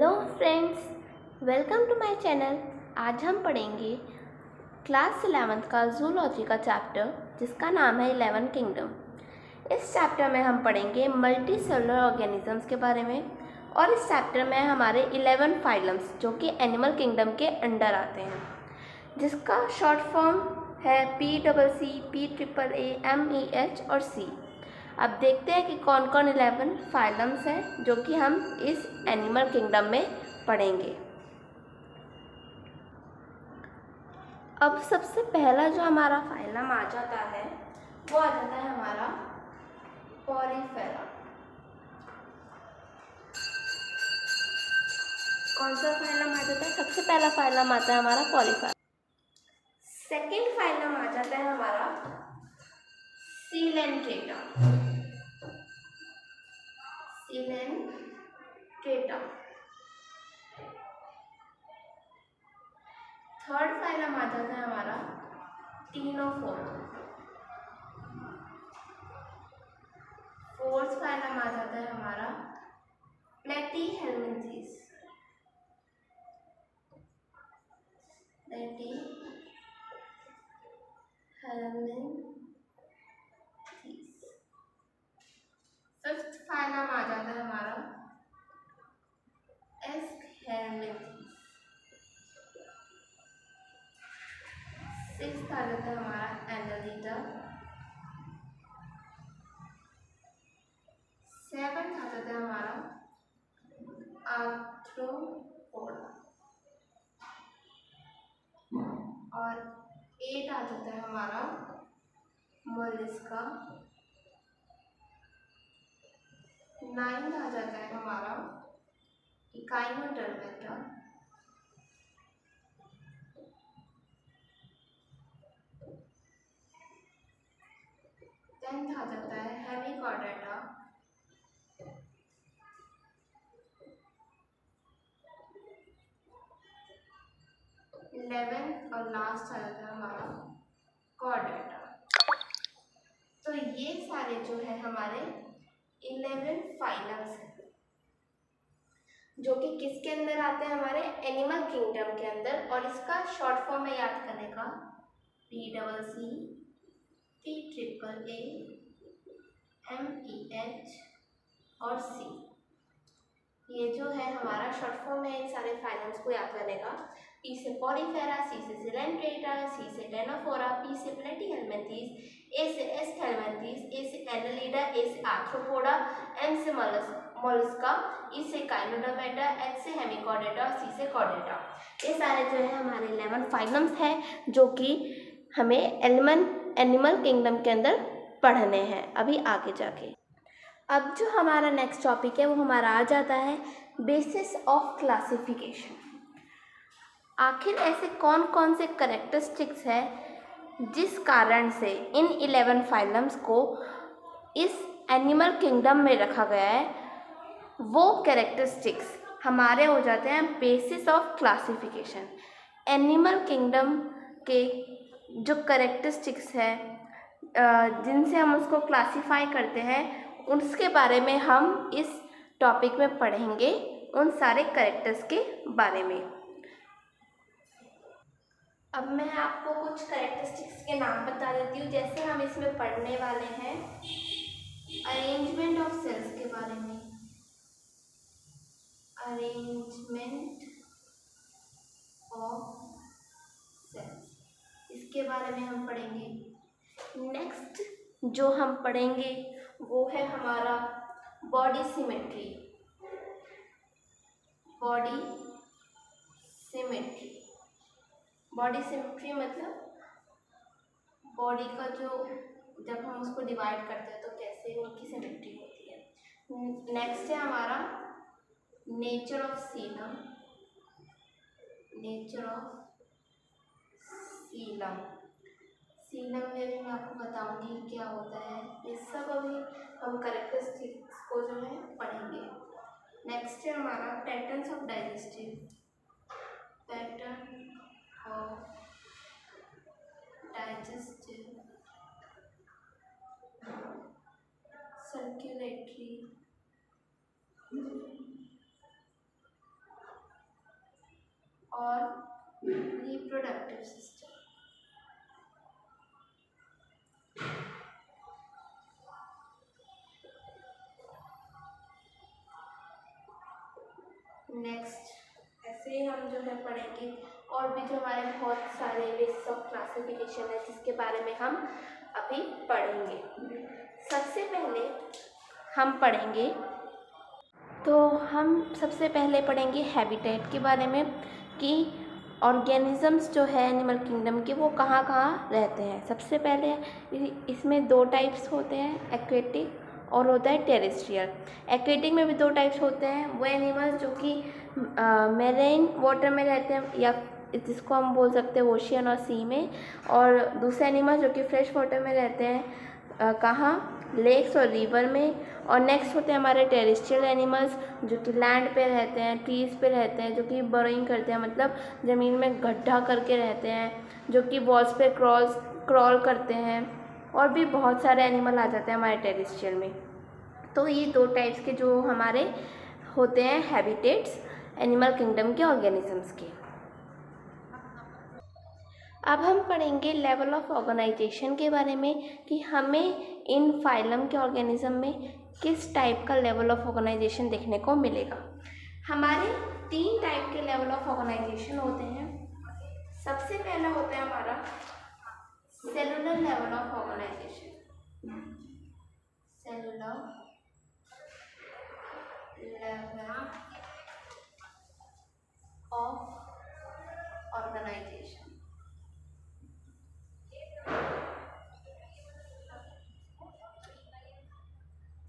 Hello friends, welcome to my channel. आज हम पढ़ेंगे क्लास 11th का जूलॉजी का चैप्टर जिसका नाम है 11 किंगडम। इस चैप्टर में हम पढ़ेंगे मल्टी सेलुलर ऑर्गेनिजम्स के बारे में और इस चैप्टर में हमारे 11 फाइलम्स जो कि एनिमल किंगडम के अंडर आते हैं, जिसका शॉर्ट फॉर्म है PCC, PAAA, MEH और C। अब देखते हैं कि कौन कौन 11 फाइलम्स हैं जो कि हम इस एनिमल किंगडम में पढ़ेंगे। अब सबसे पहला जो हमारा फाइलम आ जाता है वो आ जाता है हमारा पॉलीफेरा। कौन सा फाइलम आ जाता है? सबसे पहला फाइलम आता है हमारा पॉलीफेरा। सेकेंड फाइलम आ जाता है हमारा सीलेंट्रेटा। थर्ड फाइलम आ जाता है हमारा टीनोफोरा। फोर्थ फाइलम आ जाता है हमारा प्लेटीहेल्मिन्थेस। फिफ्थ फाइलम आ जाता है हमारा एस्कहेल्मिन्थेस। सिक्स्थ आ जाता है हमारा एनालिडा। सेवंथ आ जाता है हमारा आर्थ्रोपोडा और 8 आ जाता है हमारा मोलस्का। 9 आ जाता है हमारा इकाइनोडर्मेटा। 10th आ जाता है हेमिकॉर्डेटा। 11th और लास्ट आ जाता है हमारा कॉर्डेटा। तो ये सारे जो है हमारे 11 फाइलम्स हैं जो कि किसके अंदर आते हैं? हमारे एनिमल किंगडम के अंदर। और इसका शॉर्ट फॉर्म है याद करने का PCC, PAAA, MEH और C। ये जो है हमारा शॉर्ट फॉर्म है इन सारे फाइलम्स को याद करने का। P से पॉलीफेरा, C से सिलेंट्रेटा, C से टेनोफोरा, P से प्लेटीहेल्मिन्थेस, A से एस्कहेल्मिन्थेस, A से एनालिडा, A से आर्थ्रोपोडा, M से मोलस्का, E से काइनोडर्मेटा, H से हेमिकॉर्डेटा और C से कॉर्डेटा। ये सारे जो है हमारे 11 फाइलम्स हैं जो कि हमें एनिमल किंगडम के अंदर पढ़ने हैं अभी आगे जाके। अब जो हमारा नेक्स्ट टॉपिक है वो हमारा आ जाता है बेसिस ऑफ क्लासिफिकेशन। आखिर ऐसे कौन कौन से कैरेक्टरिस्टिक्स हैं जिस कारण से इन 11 फाइलम्स को इस एनिमल किंगडम में रखा गया है, वो कैरेक्टरिस्टिक्स हमारे हो जाते हैं basis of classification. Animal kingdom के जो कैरेक्टरिस्टिक्स है जिनसे हम उसको क्लासीफाई करते हैं, उसके बारे में हम इस टॉपिक में पढ़ेंगे, उन सारे कैरेक्टर्स के बारे में। अब मैं आपको कुछ कैरेक्टरिस्टिक्स के नाम बता देती हूँ। जैसे हम इसमें पढ़ने वाले हैं अरेंजमेंट ऑफ सेल्स के बारे में। अरेंजमेंट ऑफ सेल्स, इसके बारे में हम पढ़ेंगे। नेक्स्ट जो हम पढ़ेंगे वो है हमारा body symmetry. Body symmetry, body symmetry मतलब बॉडी का जो जब हम उसको डिवाइड करते हैं तो कैसे उनकी सिमेट्री होती है। नेक्स्ट है हमारा nature of Seelam. Nature of Seelam, Seelam में भी मैं आपको बताऊंगी क्या होता है। ये सब अभी हम कैरेक्टरिस्टिक्स को जो है पढ़ेंगे। नेक्स्ट है हमारा patterns of digestive. Pattern of digestive, circulatory, और रिप्रोडक्टिव सिस्टम। नेक्स्ट ऐसे ही हम जो है पढ़ेंगे और भी जो हमारे बहुत सारे बेसिस ऑफ क्लासिफिकेशन है जिसके बारे में हम अभी पढ़ेंगे। सबसे पहले हम पढ़ेंगे सबसे पहले पढ़ेंगे हैबिटेट के बारे में कि ऑर्गेनिजम्स जो है एनिमल किंगडम के वो कहाँ कहाँ रहते हैं। सबसे पहले इसमें दो टाइप्स होते हैं, एक्वेटिक और होता है टेरेस्ट्रियल। एक्वेटिक में भी दो टाइप्स होते हैं, वो एनिमल्स जो कि मैरीन वाटर में रहते हैं या जिसको हम बोल सकते हैं ओशियन और सी में, और दूसरे एनिमल्स जो कि फ्रेश वाटर में रहते हैं कहाँ, लेक्स और रिवर में। और नेक्स्ट होते हैं हमारे टेरेस्ट्रियल एनिमल्स जो कि लैंड पे रहते हैं, ट्रीज़ पे रहते हैं, जो कि बरोइंग करते हैं, मतलब ज़मीन में गड्ढा करके रहते हैं, जो कि वॉल्स पे क्रॉल करते हैं। और भी बहुत सारे एनिमल आ जाते हैं हमारे टेरेस्ट्रियल में। तो ये दो टाइप्स के जो हमारे होते हैं हैबिटेट्स एनिमल किंगडम के ऑर्गेनिजम्स के। अब हम पढ़ेंगे लेवल ऑफ ऑर्गेनाइजेशन के बारे में कि हमें इन फाइलम के ऑर्गेनिज्म में किस टाइप का लेवल ऑफ ऑर्गेनाइजेशन देखने को मिलेगा। हमारे 3 टाइप के लेवल ऑफ ऑर्गेनाइजेशन होते हैं। सबसे पहला होता है हमारा cellular level of organisation. Cellular level of organisation.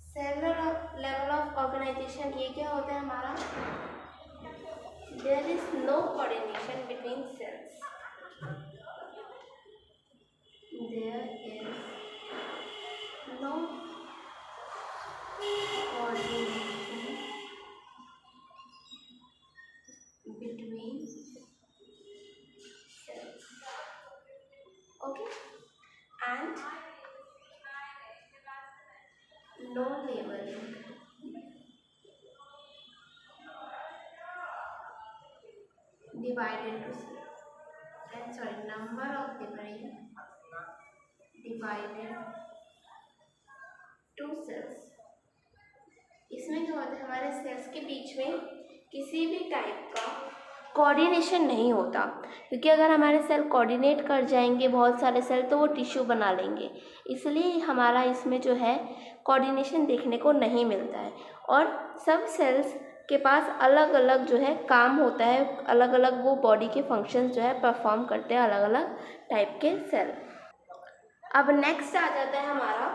Cellular level of organisation ये क्या होता है हमारा, there is no coordination between cells. There is no coordination between cells, okay, and no labeling, divided to number of different divided to cells। इसमें क्या होता है हमारे सेल्स के बीच में किसी भी टाइप का कोऑर्डिनेशन नहीं होता, क्योंकि अगर हमारे सेल कोऑर्डिनेट कर जाएंगे बहुत सारे सेल तो वो टिश्यू बना लेंगे, इसलिए हमारा इसमें जो है कोऑर्डिनेशन देखने को नहीं मिलता है। और सब सेल्स के पास अलग अलग जो है काम होता है, अलग अलग वो बॉडी के फंक्शंस जो है परफॉर्म करते हैं अलग अलग टाइप के सेल। अब नेक्स्ट आ जाता है हमारा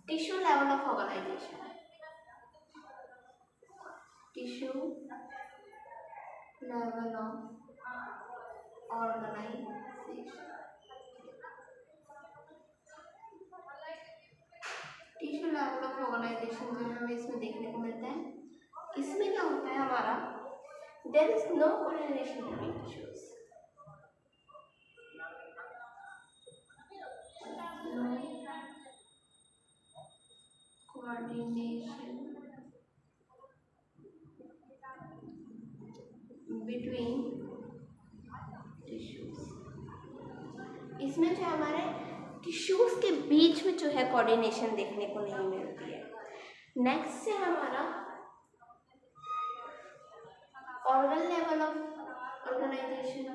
tissue level of organisation. Tissue level of organisation. Tissue level of organisation जो है हमें इसमें देखने को मिलता है। इसमें क्या होता है हमारा, there is no coordination between tissues. Coordination between tissues. इसमें जो हमारे टिश्यूज के बीच में जो है कोऑर्डिनेशन देखने को नहीं मिलती है। नेक्स्ट से हमारा ऑर्गन लेवल ऑफ ऑर्गेनाइजेशन।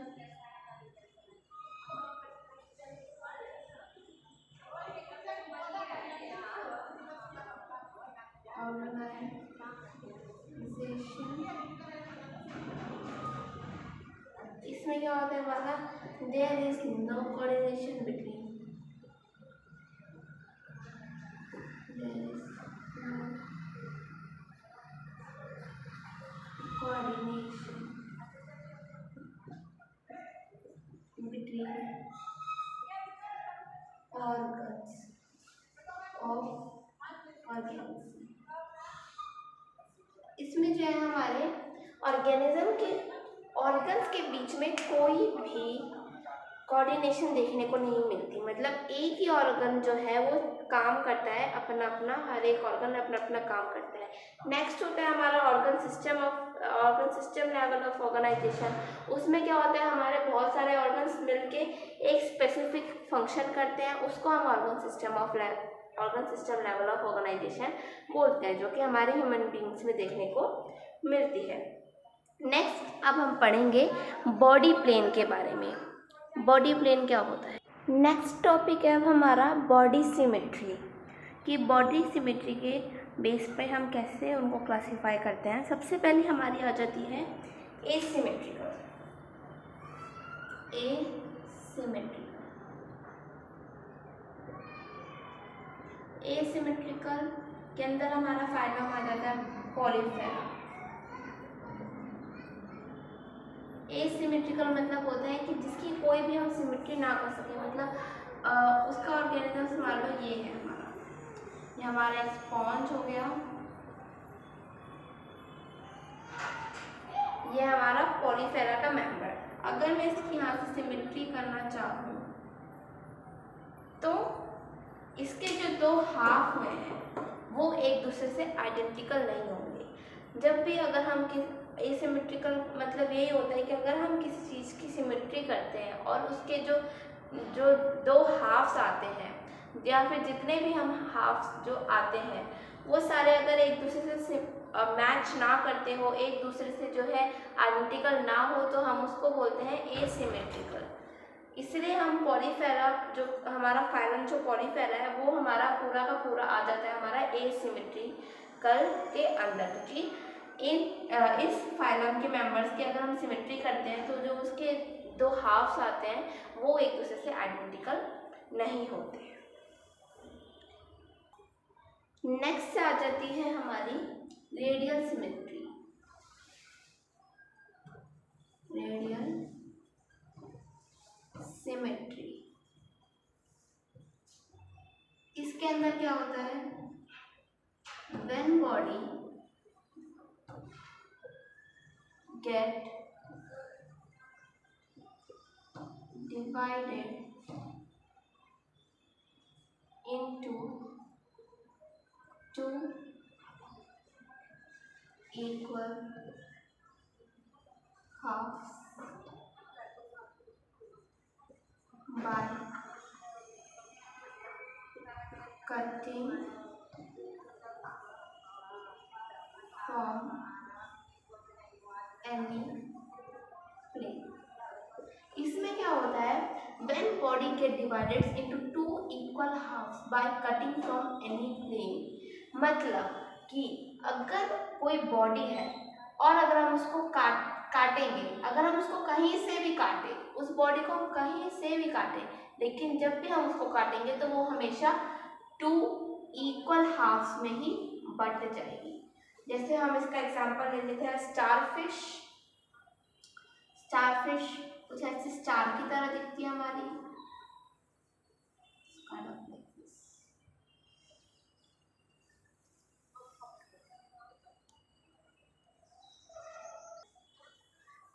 इसमें क्या होता है हमारा, there is no coordination between, coordination between organs of organism। इसमें जो है हमारे ऑर्गेनिज्म के ऑर्गन्स के बीच में कोई भी कोऑर्डिनेशन देखने को नहीं मिलती, मतलब एक ही ऑर्गन जो है वो काम करता है अपना अपना, हर एक ऑर्गन अपना अपना काम करता है। नेक्स्ट होता है हमारा organ system of organ system level of organisation, उसमें क्या होता है, हमारे बहुत सारे ऑर्गन्स मिलके एक स्पेसिफिक फंक्शन करते हैं, उसको हम organ system level of organisation बोलते हैं, जो कि हमारे ह्यूमन बींग्स में देखने को मिलती है। नेक्स्ट अब हम पढ़ेंगे बॉडी प्लेन के बारे में। बॉडी प्लेन क्या होता है। नेक्स्ट टॉपिक है अब हमारा बॉडी सिमेट्री, कि बॉडी सिमेट्री के बेस पे हम कैसे उनको क्लासीफाई करते हैं। सबसे पहले हमारी आ जाती है एसिमेट्रिकल। एसिमेट्रिकल के अंदर हमारा फाइलम आ जाता है पॉलीफेरा। एसिमेट्रिकल मतलब होता है कि जिसकी कोई भी हम सिमेट्री ना कर सके, मतलब उसका ऑर्गेनिजम्स मान लो ये है हमारा, ये हमारा एक स्पॉन्ज हो गया, ये हमारा पॉलीफेरा का मेंबर। अगर मैं इसकी यहाँ से सिमेट्री करना चाहूँ तो इसके जो दो हाफ हुए हैं वो एक दूसरे से आइडेंटिकल नहीं होंगे। जब भी अगर हम एसिमेट्रिकल मतलब यही होता है कि अगर हम किसी चीज़ की सिमेट्री करते हैं और उसके जो दो हाफ्स आते हैं या फिर जितने भी हम हाफ्स जो आते हैं वो सारे अगर एक दूसरे से मैच ना करते हो, एक दूसरे से जो है आइडेंटिकल ना हो, तो हम उसको बोलते हैं एसिमेट्रिकल। इसलिए हम पॉलीफेरा, जो हमारा फाइलम जो पॉलीफेरा है वो हमारा पूरा का पूरा आ जाता है हमारा एसिमेट्रिकल के अंदर, क्योंकि इस फाइलम के मेंबर्स की अगर हम सिमेट्री करते हैं तो जो उसके दो हाफ्स आते हैं वो एक दूसरे से आइडेंटिकल नहीं होते। नेक्स्ट आ जाती है हमारी रेडियल सिमेट्री। इसके अंदर क्या होता है, when body get divided into two equal halves by cutting from any plane। इसमें क्या होता है, when body get divided into two equal halves by cutting from any plane, मतलब कि अगर कोई बॉडी है और अगर हम उसको काटेंगे, अगर हम उसको कहीं से भी काटें, उस बॉडी को हम कहीं से भी काटें, लेकिन जब भी हम उसको काटेंगे तो वो हमेशा टू इक्वल हाफ्स में ही बट जाएगी। जैसे हम इसका एग्जांपल ले लेते हैं स्टारफिश कुछ ऐसी स्टार की तरह दिखती है हमारी,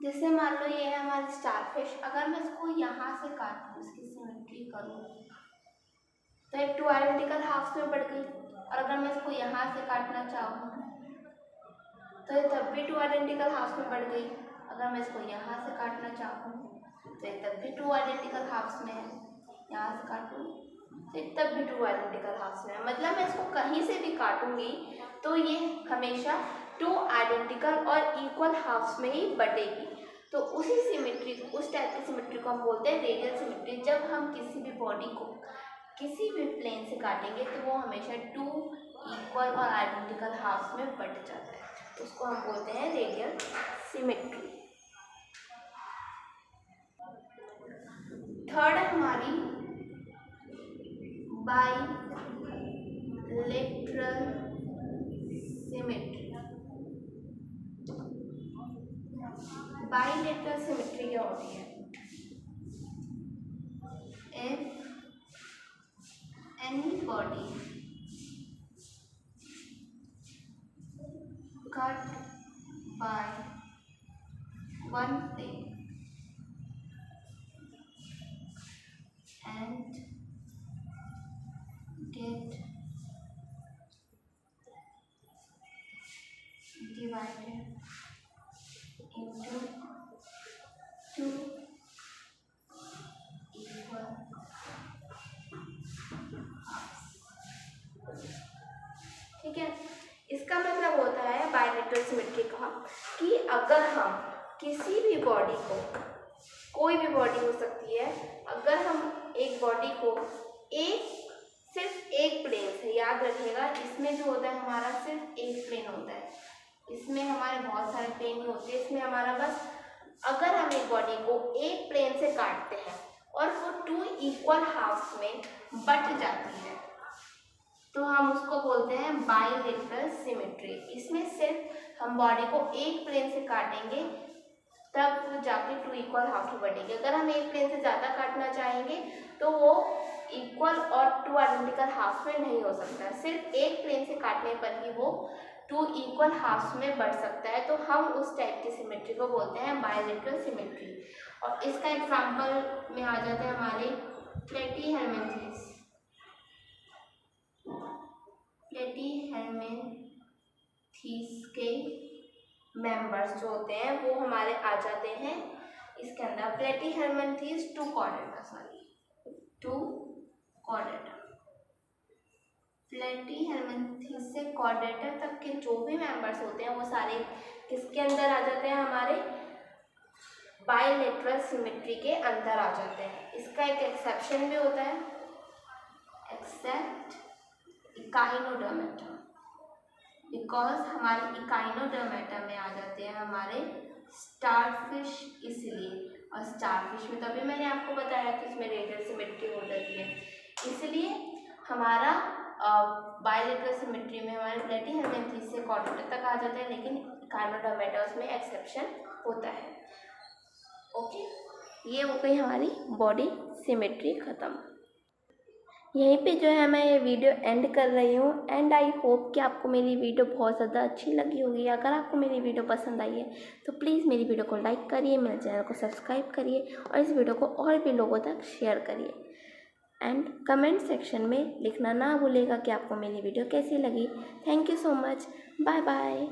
जैसे मान लो ये है हमारी स्टारफिश। अगर मैं इसको यहाँ से काटूँ, इसकी सिमेट्री करूँ तो एक टू आइडेंटिकल हाफ्स में बढ़ गई, और अगर मैं इसको यहाँ से काटना चाहूँ तो ये तब भी टू आइडेंटिकल हाफ्स में बढ़ गई। अगर मैं इसको यहाँ से काटना चाहूँ तो ये तब भी टू आइडेंटिकल हाफ्स में है, यहाँ से काटूँ तो तब भी टू आइडेंटिकल हाफ्स में है। मतलब मैं इसको कहीं से भी काटूंगी तो ये हमेशा टू आइडेंटिकल और इक्वल हाफ्स में ही बटेगी। तो उसी सिमेट्री, उस टाइप की सिमेट्री को हम बोलते हैं रेडियल सिमेट्री। जब हम किसी भी बॉडी को किसी भी प्लेन से काटेंगे तो वो हमेशा टू इक्वल और आइडेंटिकल हाफ्स में बट जाता है, उसको हम बोलते हैं रेडियल सिमेट्री। थर्ड हमारी बाइलेटरल सिमेट्री। बाइलेटरल सिमेट्री क्या होती है, if any body cut by one plane and get divided अगर हम किसी भी बॉडी को, कोई भी बॉडी हो सकती है, अगर हम एक बॉडी को सिर्फ एक प्लेन से, याद रखिएगा इसमें जो होता है हमारा सिर्फ एक प्लेन होता है, इसमें हमारे बहुत सारे प्लेन नहीं होते, इसमें हमारा बस, अगर हम एक बॉडी को एक प्लेन से काटते हैं और वो 2 इक्वल हाफ्स में बट जाती है तो हम उसको बोलते हैं बाइलेटरल सिमेट्री। इसमें सिर्फ हम बॉडी को एक प्लेन से काटेंगे तब वो जाके 2 इक्वल हाफ में बटेगी। अगर हम एक प्लेन से ज़्यादा काटना चाहेंगे तो वो इक्वल और 2 आइडेंटिकल हाफ में नहीं हो सकता, सिर्फ एक प्लेन से काटने पर ही वो 2 इक्वल हाफ्स में बढ़ सकता है, तो हम उस टाइप की सिमेट्री को बोलते हैं बाइलेटरल सिमेट्री। और इसका एग्जांपल में आ जाते हैं हमारे प्लेटीहेल्मिन्थेस। प्लेटीहेल्मिन्थेस के मेंबर्स जो होते हैं वो हमारे आ जाते हैं इसके अंदर। Platyhelminthes 2 Chordata. प्लेटीहेल्मिन्थेस से कॉर्डेटा तक के जो भी मेंबर्स होते हैं वो सारे किसके अंदर आ जाते हैं, हमारे बाइलेटरल सिमेट्री के अंदर आ जाते हैं। इसका एक एक्सेप्शन भी होता है, एक्सेप्ट इकाइनोडर्मेटा, बिकॉज हमारे इकाइनोडर्मेटा में आ जाते हैं हमारे स्टारफिश, इसलिए। और स्टारफिश में तो अभी मैंने आपको बताया कि इसमें रेडियल सिमेट्री हो जाती है, इसलिए हमारा बाइलेटरल सिमेट्री में हमारे प्लेटीहेल्मिन्थेस से कॉर्डेटा तक आ जाता है, लेकिन इकाइनोडर्मेटा उसमें एक्सेप्शन होता है। ओके, ये हो गई हमारी बॉडी सिमेट्री ख़त्म। यहीं पे जो है मैं ये वीडियो एंड कर रही हूँ एंड आई होप कि आपको मेरी वीडियो बहुत ज़्यादा अच्छी लगी होगी। अगर आपको मेरी वीडियो पसंद आई है तो प्लीज़ मेरी वीडियो को लाइक करिए, मेरे चैनल को सब्सक्राइब करिए और इस वीडियो को और भी लोगों तक शेयर करिए। एंड कमेंट सेक्शन में लिखना ना भूलिएगा कि आपको मेरी वीडियो कैसी लगी। Thank you so much, bye bye.